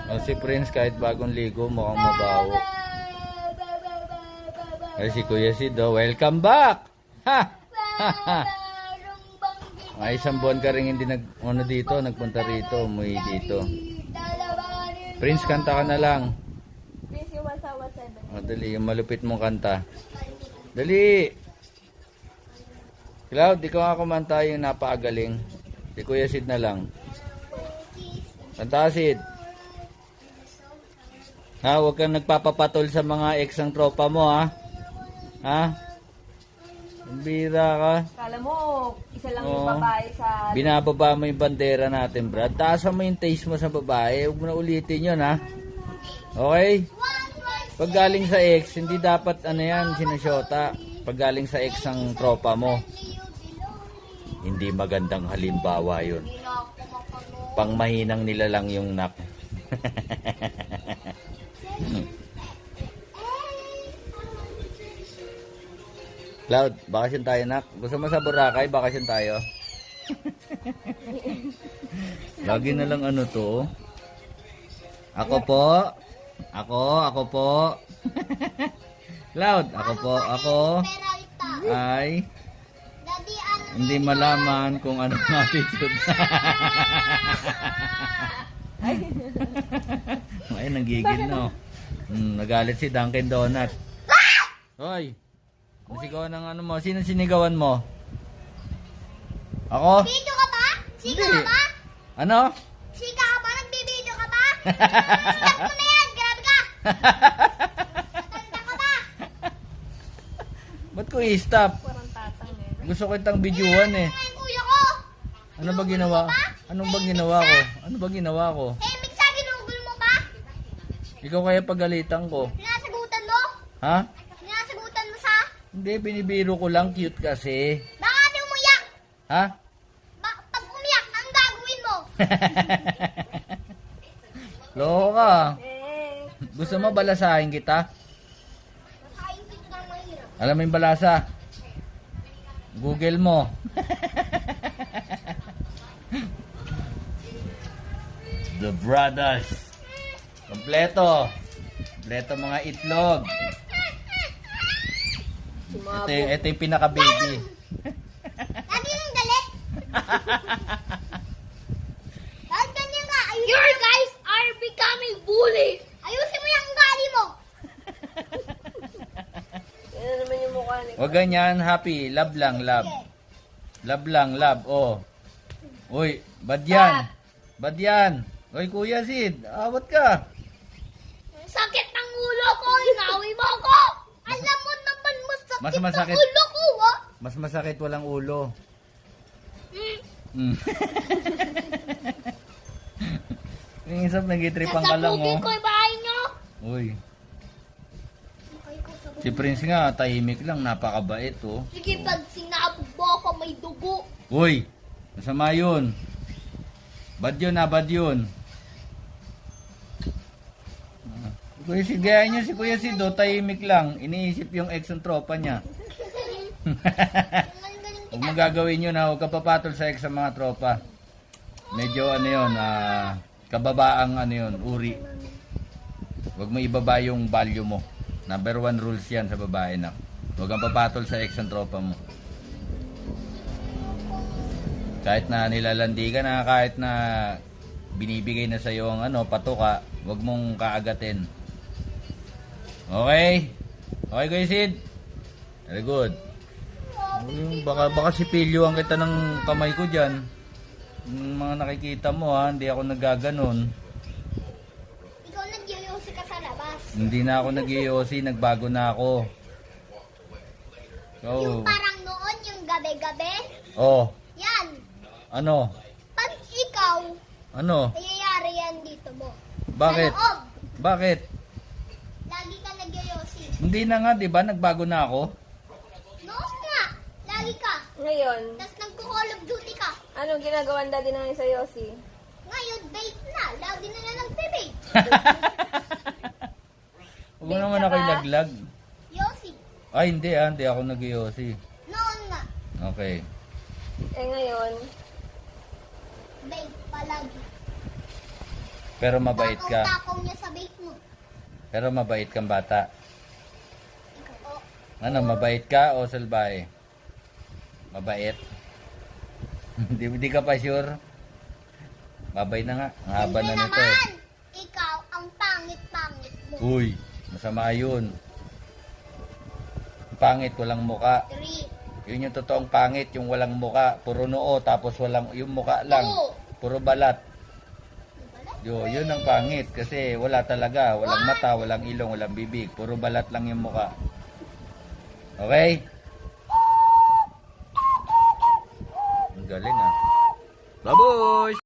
O si Prince kahit bagong ligo mukhang mabaho. Ay si Kuya Sid, welcome back! Ha! Ha! Ha! Ay, isang buwan ka rin hindi nagpunta rito, umuwi dito. Prince, kanta ka na lang. Prince, yung 1,7. O, dali, yung malupit mong kanta. Dali! Cloud, di ko nga kumanta yung napakagaling. Si Kuya Sid na lang. Kanta, Sid. Ha, huwag kang nagpapapatol sa mga ex ng tropa mo, ha? Ha? Ang bira ka. Kala mo, isa lang yung babae sa... Binababa mo yung bandera natin, Brad. Taasan mo yung taste mo sa babae. Huwag mo na ulitin yun, ha? Okay? Pag galing sa ex, hindi dapat sinusyota. Pag galing sa ex ang tropa mo. Hindi magandang halimbawa yun. Pang mahinang nila lang yung nak. Cloud, bakasyon tayo, nak. Gusto mo sa Boracay, bakasyon tayo. Lagi na lang to. Ako po. Ako po. Cloud, ako ay hindi malaman kung anong attitude. Ay, nagigil no. Nagalit si Dunkin Donut. Hoy. Nasigawan ng mo. Sino sinigawan mo? Ako? Video ka ba? Sika ka ba? Ano? Sika ka ba? Nagbibideo ka ba? Stop mo na yan! Grabe ka! Matanda ka ba? Ba't ko i-stop? Parang tatang eh. Gusto ko itang videohan eh. Ay, kuya ko! Ano ba ginawa? Anong ba ginawa ko? Ano ba ginawa ko? Eh, Miksa, ginugol mo ba? Ikaw kaya pagalitan ko. Pinasagutan mo? Ha? Pinasagutan mo sa? Hindi, binibiro ko lang. Cute kasi. Baka kasi umiyak! Ha? Pag umiyak, ang gagawin mo? Loko ka. Eh, Gusto mo balasahin kita? Nakain dito ng mahirap. Alam mo yung balasa? Google mo. The Brothers. Kompleto. Kompleto mga itlog. Ito yung pinaka-baby. Lagi nang galit. Bakit ganyan ka? Your guys are becoming bully. Ayusin mo yung ugali mo. yan naman yung mukha ni... Huwag ganyan, happy. Love lang, love. Love lang, love. Oh. Uy, bad yan. Bad yan. Uy, Kuya Sid, awat ka. Sakit ng ulo ko. Inawi mo ako. Alam mo naman Mas masakit masakit. ng ulo ko, ha? Mas masakit walang ulo. Mm. Yung isap, nagitripan ka lang, Sasabugin oh. ko yung bahay nyo. Uy. Si Prince nga, tahimik lang, napakabait, oh. Sige, pag sinabog mo ako, may dugo. Uy, masama yun. Bad yun, bad yun. Kuya Sid, gaya niyo si Kuya Sid, oh, tahimik lang. Iniisip yung ex ng tropa niya. Huwag mo gagawin yun, ha. Huwag ka papatol sa ex ng mga tropa. Medyo yun, kababaang yun, uri. Huwag mo ibaba yung value mo. Number 1 rules yan sa babae na. Huwag kang papatol sa ex ng tropa mo. Kahit na nilalandi ka na, kahit na binibigay na sa'yo ang patuka, huwag mong kaagatin. Okay? Okay, Kuya Sid? Very good. Baka sipilyo ang kita ng kamay ko dyan. Yung mga nakikita mo, ha, hindi ako naggaganon. Ikaw nag-yoyosi ka sa labas. Hindi na ako nag-iossi, nagbago na ako. Yung So, parang noon, yung gabi-gabi. oh, Yan. ano? Pag ikaw, Ano? nangyayari yan dito mo. Bakit? Sa loob. Bakit? Lagi ka nag-yoyosi. Hindi na nga, di ba? Nagbago na ako. Noon nga. Lagi ka. Ngayon, Tapos nagko-call of duty ka. anong ginagawa ng daddy namin sa Yossi? Ngayon, date na. Lagi na lang nagbe-bake. Huwag mo naman ako ilaglag. Yossi. Ay, hindi hindi ako nag-iossi. Noon nga. Okay. Eh ngayon, Bake palagi. Pero mabait ka. Tapong niya sa bake mo. Pero mabait kang bata. Oo. Ano, mabait ka o salbahe? Mabait? Hindi ka pa sure? Babay na nga. Ang haba na nito eh. naman, ikaw ang pangit-pangit mo. Uy, masama yun. Pangit, walang muka. 3. Yun yung totoong pangit, yung walang muka. Puro noo, tapos walang, yung muka lang. Oo. Puro balat. Yun ang pangit. Kasi wala talaga. Walang mata, walang ilong, walang bibig. Puro balat lang yung muka. Okay? Ang galing ah. Babush!